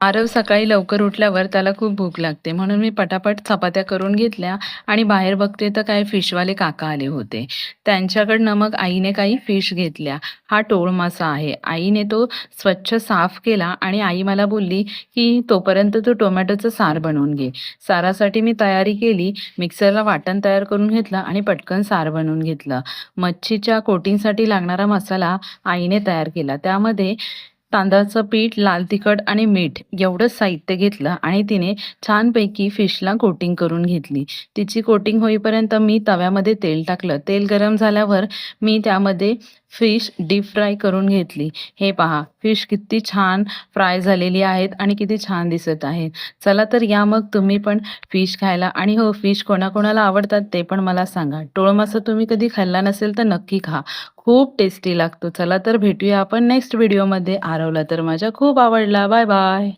आरव सकाळी लवकर उठल्यावर त्याला खूप भूक लागते म्हणून मी पटापट चपात्या करून घेतल्या आणि बाहेर बघते तर काय फिशवाले काका आले होते. त्यांच्याकडनं मग आईने काही फिश घेतल्या. हा टोळ मासा आहे. आईने तो स्वच्छ साफ केला आणि आई मला बोलली की तोपर्यंत तू टोमॅटोचं सार बनवून घे. सारासाठी मी तयारी केली. मिक्सरला वाटण तयार करून घेतलं आणि पटकन सार बनवून घेतलं. मच्छीच्या कोटिंगसाठी लागणारा मसाला आईने तयार केला. त्यामध्ये तांदळाचं पीठ, लाल तिखट आणि मीठ एवढंच साहित्य घेतलं आणि तिने छानपैकी फिशला कोटिंग करून घेतली. तिची कोटिंग होईपर्यंत मी तव्यामध्ये तेल टाकलं. तेल गरम झाल्यावर मी त्यामध्ये फिश डीप फ्राय करून घेतली. हे पहा, फिश किती छान फ्राय झालेली आहेत आणि किती छान दिसत आहेत. चला तर या मग तुम्ही पण फिश खायला आणि हो, फिश कोणाकोणाला आवडतात ते पण मला सांगा. टोळ मासा तुम्ही कधी खाल्ला नसेल तर नक्की खा. खूप टेस्टी लागतो. चला तर भेटूया आपण नेक्स्ट व्हिडिओमध्ये. आरवला तर माझ्या खूप आवडला. Bye bye.